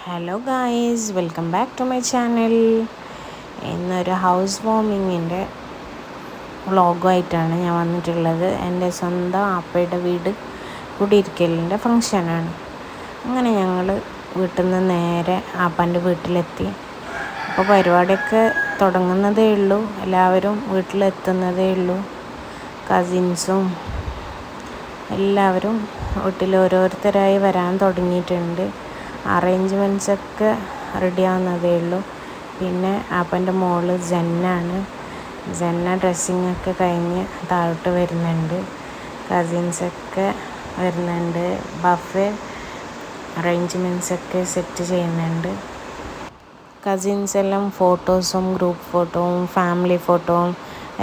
Hello guys, welcome back to my channel. ഇന്നൊരു house വാമിങ്ങിൻ്റെ വ്ളോഗുമായിട്ടാണ് ഞാൻ വന്നിട്ടുള്ളത്. എൻ്റെ സ്വന്തം ആപ്പയുടെ വീട് കുടിയിരിക്കലിൻ്റെ ഫങ്ഷനാണ്. അങ്ങനെ ഞങ്ങൾ വീട്ടിൽ നിന്ന് നേരെ ആപ്പാൻ്റെ വീട്ടിലെത്തി. അപ്പോൾ പരിപാടിയൊക്കെ തുടങ്ങുന്നതേ ഉള്ളൂ, എല്ലാവരും വീട്ടിലെത്തുന്നതേ ഉള്ളൂ. കസിൻസും എല്ലാവരും വീട്ടിൽ ഓരോരുത്തരായി വരാൻ തുടങ്ങിയിട്ടുണ്ട്. അറേഞ്ച്മെൻറ്റ്സൊക്കെ റെഡി ആവുന്നതേ ഉള്ളൂ. പിന്നെ ആപ്പൻ്റെ മോള് ജന്ന ഡ്രസ്സിങ്ങൊക്കെ കഴിഞ്ഞ് താഴോട്ട് വരുന്നുണ്ട്. കസിൻസൊക്കെ വരുന്നുണ്ട്. ബഫേ അറേഞ്ച്മെൻറ്റ്സൊക്കെ സെറ്റ് ചെയ്യുന്നുണ്ട്. കസിൻസ് എല്ലാം ഫോട്ടോസും ഗ്രൂപ്പ് ഫോട്ടോവും ഫാമിലി ഫോട്ടോവും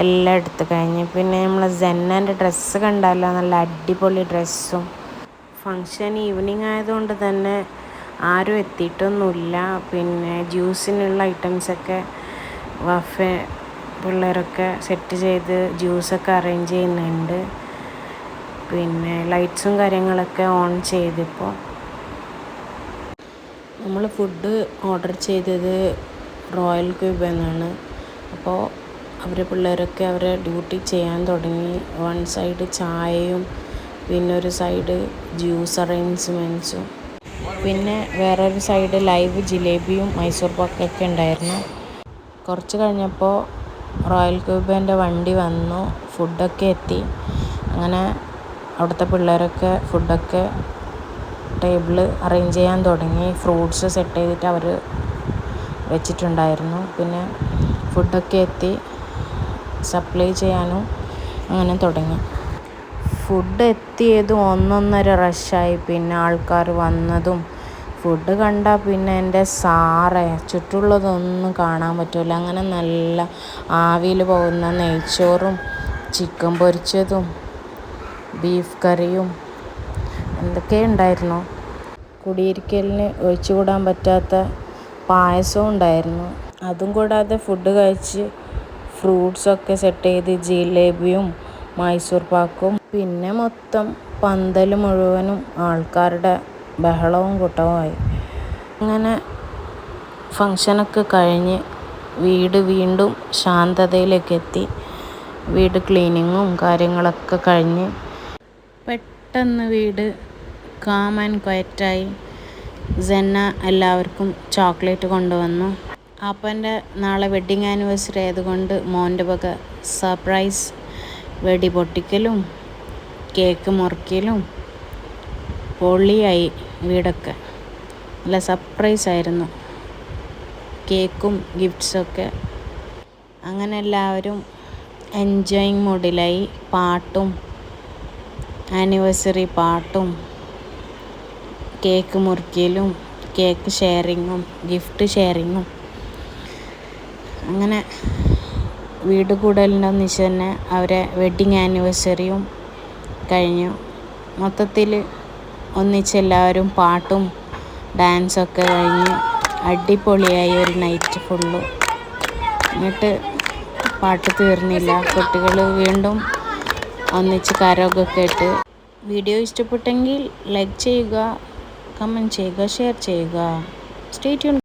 എല്ലാം എടുത്ത് കഴിഞ്ഞ്. പിന്നെ നമ്മൾ ജന്നൻ്റെ ഡ്രസ്സ് കണ്ടാലോ, നല്ല അടിപൊളി ഡ്രസ്സും. ഫങ്ഷൻ ഈവനിങ് ആയതുകൊണ്ട് തന്നെ ആരും എത്തിയിട്ടൊന്നുമില്ല. പിന്നെ ജ്യൂസിനുള്ള ഐറ്റംസൊക്കെ ബഫേ പിള്ളേരൊക്കെ സെറ്റ് ചെയ്ത് ജ്യൂസൊക്കെ അറേഞ്ച് ചെയ്യുന്നുണ്ട്. പിന്നെ ലൈറ്റ്സും കാര്യങ്ങളൊക്കെ ഓൺ ചെയ്തിപ്പോൾ. നമ്മൾ ഫുഡ് ഓർഡർ ചെയ്തത് റോയൽ ക്യൂബ് എന്നാണ്. അപ്പോൾ പിള്ളേരൊക്കെ അവരെ ഡ്യൂട്ടി ചെയ്യാൻ തുടങ്ങി. വൺ സൈഡ് ചായയും പിന്നെ ഒരു സൈഡ് ജ്യൂസ് അറേഞ്ച്മെൻറ്റ്സും, പിന്നെ വേറൊരു സൈഡ് ലൈവ് ജിലേബിയും മൈസൂർ പാക്കൊക്കെ ഉണ്ടായിരുന്നു. കുറച്ച് കഴിഞ്ഞപ്പോൾ റോയൽ ക്യൂബിൻ്റെ വണ്ടി വന്നു, ഫുഡൊക്കെ എത്തി. അങ്ങനെ അവിടുത്തെ പിള്ളേരൊക്കെ ഫുഡൊക്കെ ടേബിൾ അറേഞ്ച് ചെയ്യാൻ തുടങ്ങി. ഫ്രൂട്ട്സ് സെറ്റ് ചെയ്തിട്ട് അവർ വെച്ചിട്ടുണ്ടായിരുന്നു. പിന്നെ ഫുഡൊക്കെ എത്തി, സപ്ലൈ ചെയ്യാനും അങ്ങനെ തുടങ്ങി. ഫുഡ് എത്തിയതും ഒന്നൊന്നര റഷായി. പിന്നെ ആൾക്കാർ വന്നതും ഫുഡ് കണ്ടാൽ പിന്നെ എൻ്റെ ചുറ്റുള്ളതൊന്നും കാണാൻ പറ്റില്ല. അങ്ങനെ നല്ല ആവിയിൽ പോകുന്ന നെയ്ച്ചോറും ചിക്കൻ പൊരിച്ചതും ബീഫ് കറിയും എന്തൊക്കെ ഉണ്ടായിരുന്നു. കുടിയിരിക്കലിന് ഒഴിച്ചുകൂടാൻ പറ്റാത്ത പായസവും ഉണ്ടായിരുന്നു. അതും കൂടാതെ ഫുഡ് കഴിച്ച് ഫ്രൂട്ട്സൊക്കെ സെറ്റ് ചെയ്ത് ജിലേബിയും മൈസൂർ പാക്കും. പിന്നെ മൊത്തം പന്തൽ മുഴുവനും ആൾക്കാരുടെ ബഹളവും കൂട്ടവുമായി. അങ്ങനെ ഫങ്ഷനൊക്കെ കഴിഞ്ഞ് വീട് വീണ്ടും ശാന്തതയിലേക്ക് എത്തി. വീട് ക്ലീനിങ്ങും കാര്യങ്ങളൊക്കെ കഴിഞ്ഞ് പെട്ടെന്ന് വീട് കാം ആൻഡ് ക്വയറ്റായി. ജന്ന എല്ലാവർക്കും ചോക്ലേറ്റ് കൊണ്ടുവന്നു. അപ്പൻ്റെ നാളെ വെഡ്ഡിങ് ആനിവേഴ്സറി ആയതുകൊണ്ട് മോൻ്റെ വക സർപ്രൈസ് വെടി പൊട്ടിക്കലും കേക്ക് മുറിക്കലും പൊളിയായി. വീടൊക്കെ നല്ല സർപ്രൈസായിരുന്നു, കേക്കും ഗിഫ്റ്റ്സൊക്കെ. അങ്ങനെ എല്ലാവരും എൻജോയിങ് മൂഡിലായി. പാട്ടും ആനിവേഴ്സറി പാട്ടും കേക്ക് മുറിക്കലും കേക്ക് ഷെയറിങ്ങും ഗിഫ്റ്റ് ഷെയറിങ്ങും. അങ്ങനെ വീട് കൂടലിൻ്റെ ഒന്നിച്ച് തന്നെ അവരെ വെഡ്ഡിങ് ആനിവേഴ്സറിയും കഴിഞ്ഞു. മൊത്തത്തിൽ ഒന്നിച്ചെല്ലാവരും പാട്ടും ഡാൻസൊക്കെ കഴിഞ്ഞ് അടിപൊളിയായി ഒരു നൈറ്റ് ഫുള്ളും. എന്നിട്ട് പാട്ട് തീർന്നില്ല, കുട്ടികൾ വീണ്ടും ഒന്നിച്ച് കരോക്കെ ഇട്ട്. വീഡിയോ ഇഷ്ടപ്പെട്ടെങ്കിൽ ലൈക്ക് ചെയ്യുക, കമൻറ്റ് ചെയ്യുക, ഷെയർ ചെയ്യുക. Stay tune.